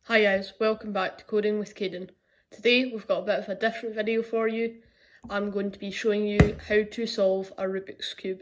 Hi guys, welcome back to Coding with Caden. Today we've got a bit of a different video for you. I'm going to be showing you how to solve a Rubik's Cube.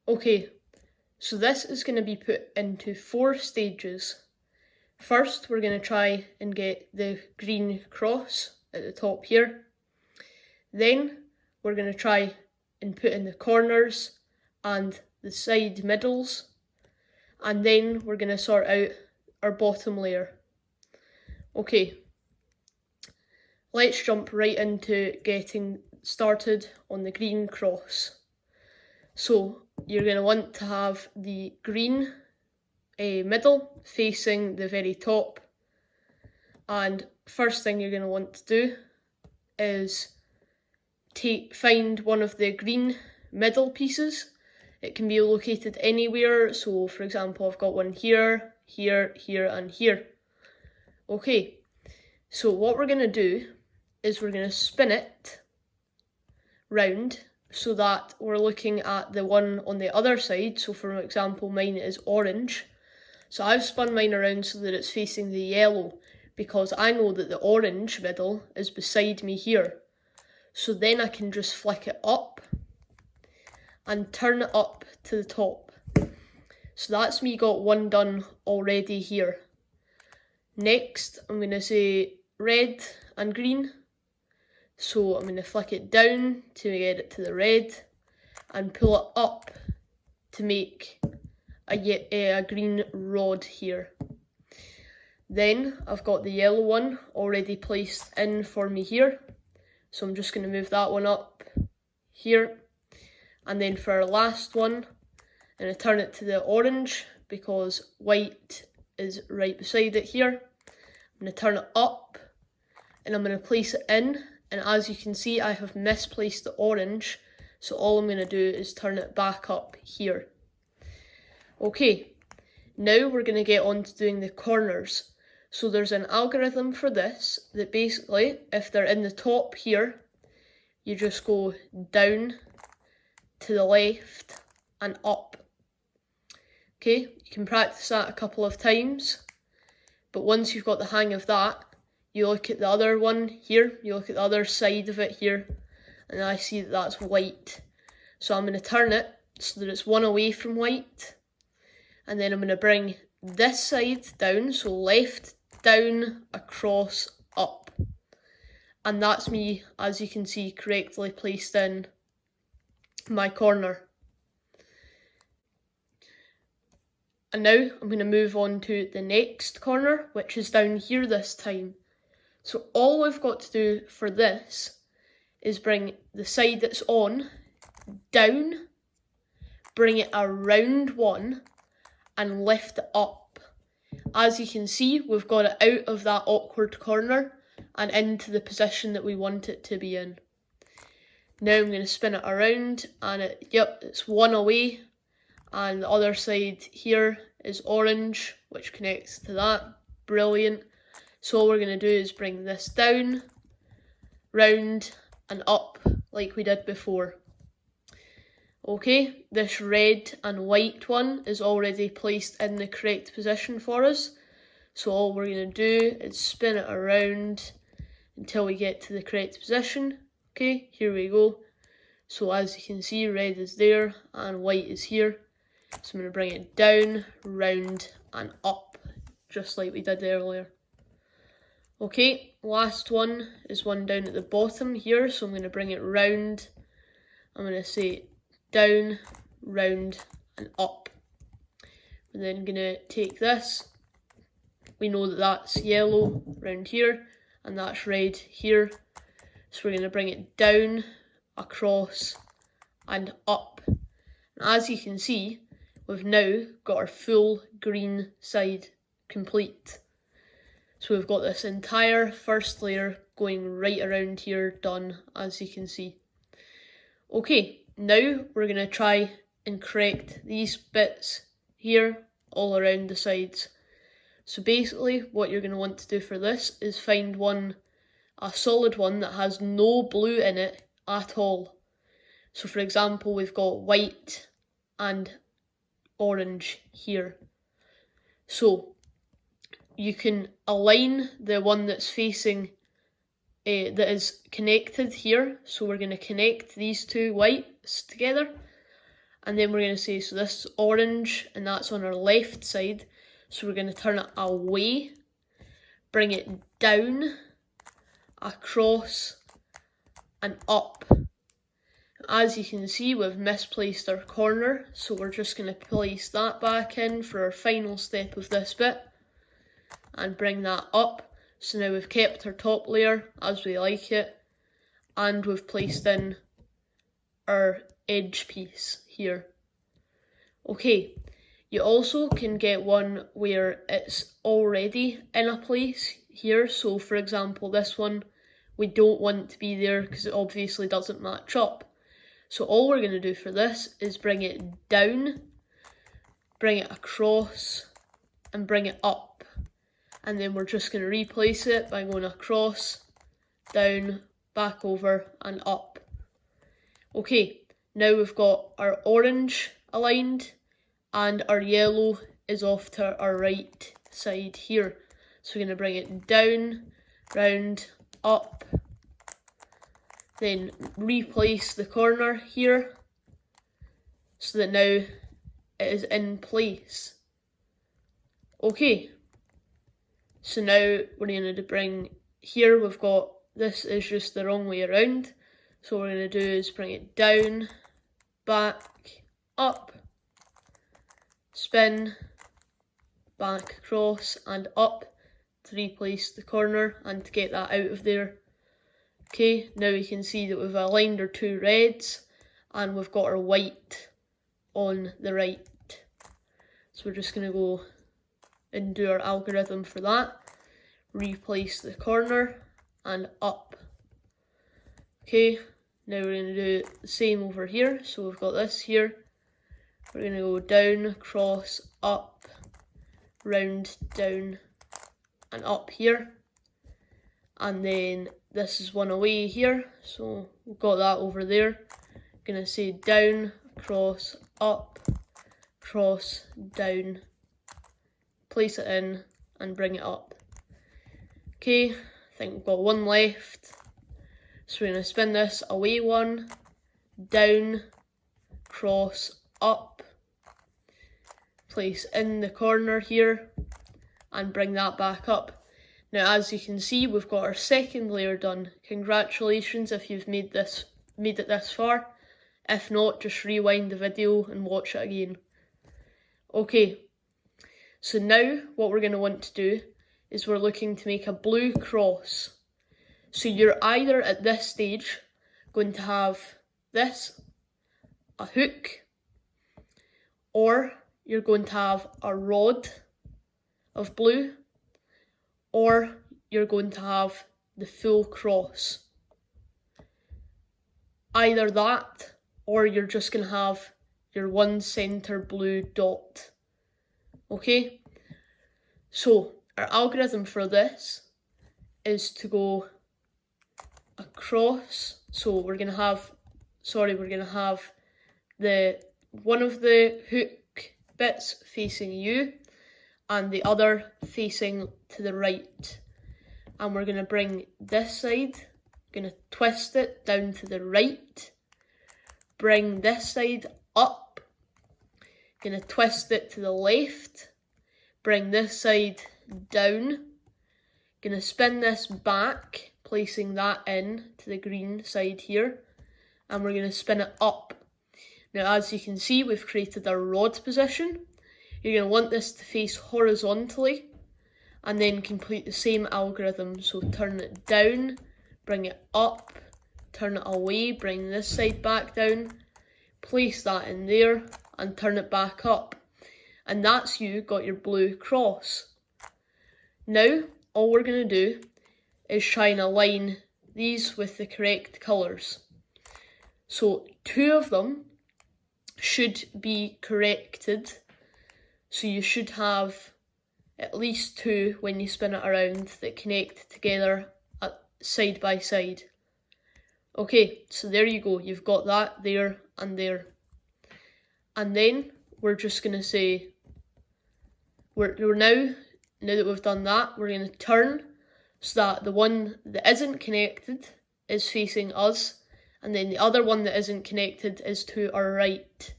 Okay, so this is going to be put into 4 stages. First, we're going to try and get the green cross at the top here. Then, we're going to try and put in the corners and the side middles. And then we're going to sort out our bottom layer. Okay, let's jump right into getting started on the green cross. So you're going to want to have the green middle facing the very top, and first thing you're going to want to do is find one of the green middle pieces. It can be located anywhere, so for example I've got one here, here, here and here. Okay, so what we're going to do is we're going to spin it round so that we're looking at the one on the other side. So for example mine is orange, so I've spun mine around so that it's facing the yellow because I know that the orange middle is beside me here. So then I can just flick it up and turn it up to the top. So that's me got one done already here. Next I'm going to say red and green. So I'm going to flick it down to get it to the red and pull it up to make a green rod here. Then I've got the yellow one already placed in for me here. So I'm just going to move that one up here. And then for our last one, I'm going to turn it to the orange because white is right beside it here. I'm going to turn it up and I'm going to place it in. And as you can see, I have misplaced the orange. So all I'm going to do is turn it back up here. Okay, now we're going to get on to doing the corners. So there's an algorithm for this that basically, if they're in the top here, you just go down to the left and up. Okay, you can practice that a couple of times, but once you've got the hang of that, you look at the other one here, you look at the other side of it here, and I see that that's white. So I'm going to turn it so that it's one away from white, and then I'm going to bring this side down, so left, down, across, up. And that's me, as you can see, correctly placed in my corner. And now I'm going to move on to the next corner, which is down here this time. So all I've got to do for this is bring the side that's on down, bring it around one, and lift it up. As you can see, we've got it out of that awkward corner and into the position that we want it to be in. Now I'm going to spin it around and it's one away, and the other side here is orange, which connects to that. Brilliant. So all we're going to do is bring this down, round and up like we did before. Okay, this red and white one is already placed in the correct position for us. So all we're going to do is spin it around until we get to the correct position. Okay, here we go. So as you can see, red is there and white is here. So I'm going to bring it down, round and up, just like we did earlier. Okay, last one is one down at the bottom here, so I'm going to bring it round. I'm going to say down, round and up. We're then going to take this. We know that that's yellow round here and that's red here. So we're going to bring it down, across and up. And as you can see, we've now got our full green side complete. So we've got this entire first layer going right around here done, as you can see. Okay, now we're going to try and correct these bits here all around the sides. So basically what you're going to want to do for this is find one a solid one that has no blue in it at all. So for example, we've got white and orange here. So you can align the one that's facing, that is connected here. So we're going to connect these two whites together. And then we're going to say, so this is orange and that's on our left side. So we're going to turn it away, bring it down, across and up. As you can see, we've misplaced our corner, so we're just going to place that back in for our final step of this bit and bring that up. So now we've kept our top layer as we like it, and we've placed in our edge piece here. Okay, you also can get one where it's already in a place here. So for example, this one we don't want to be there because it obviously doesn't match up. So all we're going to do for this is bring it down, bring it across and bring it up. And then we're just going to replace it by going across, down, back over and up. Okay, now we've got our orange aligned and our yellow is off to our right side here. So we're going to bring it down, round, up, then replace the corner here so that now it is in place. Okay, so now we're going to bring here, we've got, this is just the wrong way around. So what we're going to do is bring it down, back, up, spin, back, across and up to replace the corner and to get that out of there. Okay, now we can see that we've aligned our two reds and we've got our white on the right. So we're just going to go and do our algorithm for that. Replace the corner and up. Okay, now we're going to do the same over here. So we've got this here. We're going to go down, across, up, round, down and up here. And then this is one away here, so we've got that over there. Going to say down, across, up, cross, down, place it in and bring it up. Okay, I think we've got one left. So we're going to spin this away one, down, cross, up, place in the corner here and bring that back up. Now as you can see, we've got our second layer done. Congratulations if you've made it this far. If not, just rewind the video and watch it again. Okay, so now what we're going to want to do is we're looking to make a blue cross. So you're either at this stage going to have this, a hook, or you're going to have a rod of blue, or you're going to have the full cross. Either that, or you're just going to have your one center blue dot. Okay? So, our algorithm for this is to go across. So we're going to have the one of the hook bits facing you and the other facing to the right. And we're going to bring this side, going to twist it down to the right, bring this side up, going to twist it to the left, bring this side down, going to spin this back, placing that in to the green side here, and we're going to spin it up. Now as you can see, we've created a rod position. You're going to want this to face horizontally and then complete the same algorithm. So turn it down, bring it up, turn it away, bring this side back down, place that in there and turn it back up. And that's you got your blue cross. Now all we're going to do is try and align these with the correct colours. So two of them should be corrected. So you should have at least two when you spin it around that connect together at side by side. Okay, so there you go. You've got that there and there. And then we're just going to say, now that we've done that, we're going to turn so that the one that isn't connected is facing us, and then the other one that isn't connected is to our right.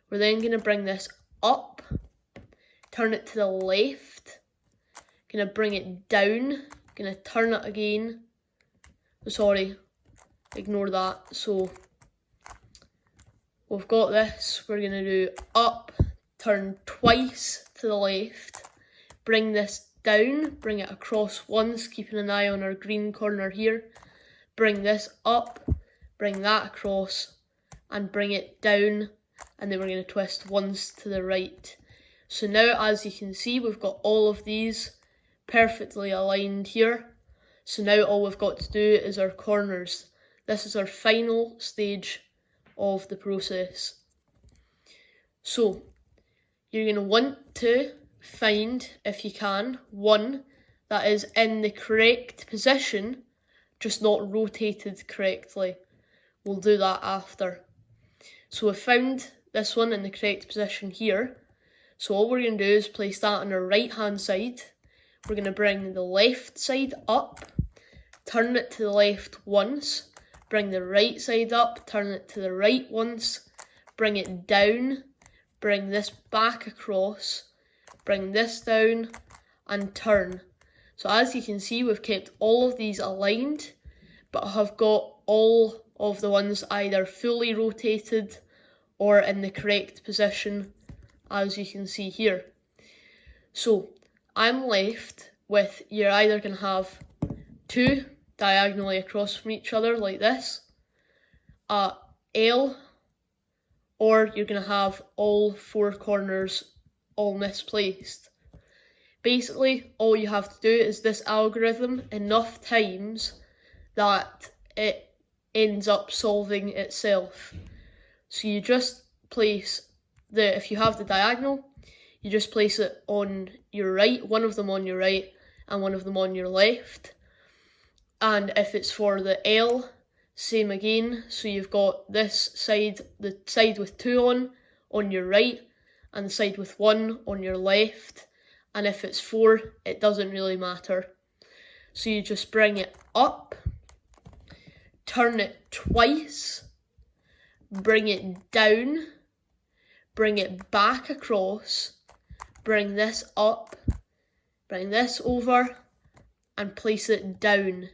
We're then going to bring this up, turn it to the left, going to bring it down, going to turn it again. Sorry, ignore that. So we've got this, we're going to do up, turn twice to the left, bring this down, bring it across once, keeping an eye on our green corner here, bring this up, bring that across, and bring it down, and then we're going to twist once to the right. So now, as you can see, we've got all of these perfectly aligned here. So now all we've got to do is our corners. This is our final stage of the process. So you're going to want to find, if you can, one that is in the correct position, just not rotated correctly. We'll do that after. So we've found this one in the correct position here. So all we're going to do is place that on our right hand side. We're going to bring the left side up, turn it to the left once, bring the right side up, turn it to the right once, bring it down, bring this back across, bring this down, and turn. So as you can see, we've kept all of these aligned, but have got all of the ones either fully rotated or in the correct position, as you can see here. So I'm left with, you're either going to have two diagonally across from each other like this, a L, or you're going to have all four corners all misplaced. Basically, all you have to do is this algorithm enough times that it ends up solving itself. So you just place if you have the diagonal, you just place it on your right, one of them on your right and one of them on your left. And if it's for the L, same again. So you've got this side, the side with two on your right, and the side with one on your left. And if it's four, it doesn't really matter. So you just bring it up, turn it twice, bring it down, bring it back across, bring this up, bring this over, and place it down.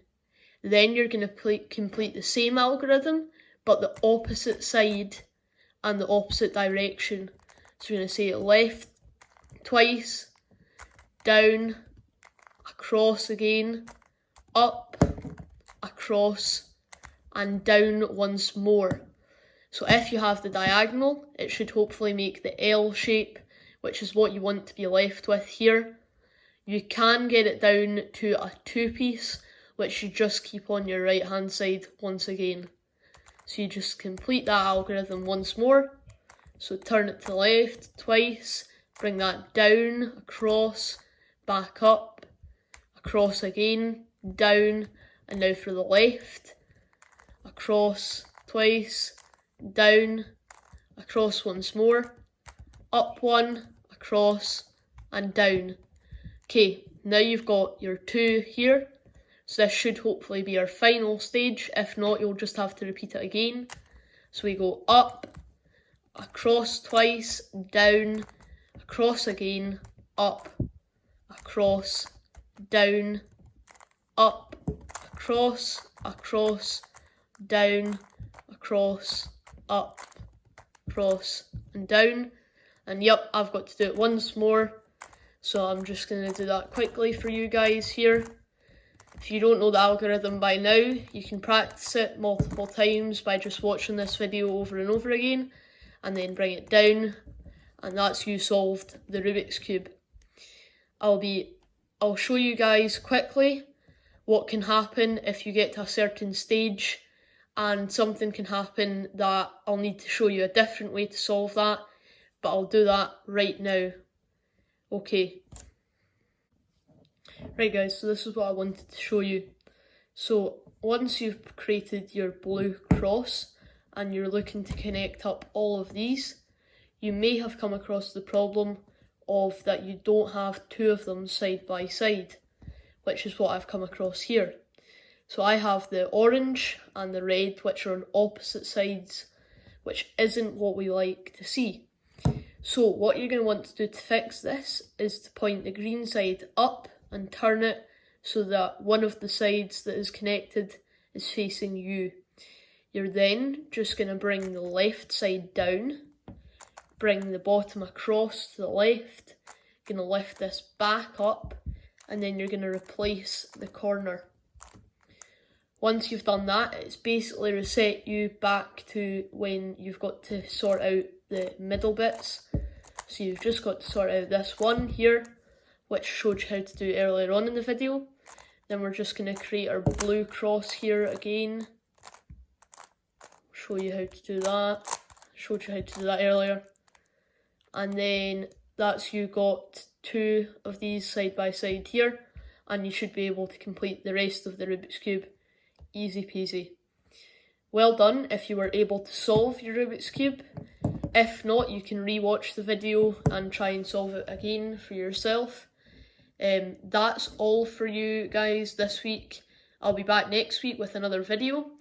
Then you're going to complete the same algorithm, but the opposite side and the opposite direction. So you're going to say left twice, down, across again, up, across, and down once more. So if you have the diagonal, it should hopefully make the L shape, which is what you want to be left with here. You can get it down to a two-piece, which you just keep on your right hand side once again. So you just complete that algorithm once more. So turn it to the left twice, bring that down, across, back up, across again, down, and now for the left, across twice, down, across once more, up one, across, and down. Okay, now you've got your two here, so this should hopefully be our final stage. If not, you'll just have to repeat it again. So we go up, across twice, down, across again, up, across, down, up, across, down, across, up, across, and down. And yep, I've got to do it once more, so I'm just going to do that quickly for you guys here. If you don't know the algorithm by now, you can practice it multiple times by just watching this video over and over again, and then bring it down, and that's you solved the Rubik's Cube. I'll show you guys quickly what can happen if you get to a certain stage, and something can happen that I'll need to show you a different way to solve that, but I'll do that right now. Okay. Right guys, so this is what I wanted to show you. So once you've created your blue cross and you're looking to connect up all of these, you may have come across the problem of that you don't have two of them side by side, which is what I've come across here. So I have the orange and the red, which are on opposite sides, which isn't what we like to see. So what you're going to want to do to fix this is to point the green side up and turn it so that one of the sides that is connected is facing you. You're then just going to bring the left side down, bring the bottom across to the left, going to lift this back up, and then you're going to replace the corner. Once you've done that, it's basically reset you back to when you've got to sort out the middle bits. So you've just got to sort out this one here, which showed you how to do earlier on in the video. Then we're just going to create our blue cross here again. Show you how to do that. Showed you how to do that earlier. And then that's you got two of these side by side here, and you should be able to complete the rest of the Rubik's Cube. Easy peasy. Well done if you were able to solve your Rubik's Cube. If not, you can re-watch the video and try and solve it again for yourself. That's all for you guys this week. I'll be back next week with another video.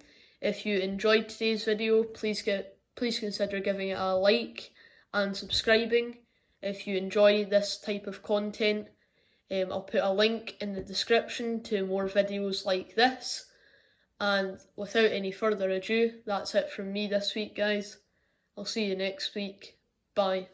If you enjoyed today's video, please consider giving it a like and subscribing. If you enjoy this type of content, I'll put a link in the description to more videos like this. And without any further ado, that's it from me this week, guys. I'll see you next week. Bye.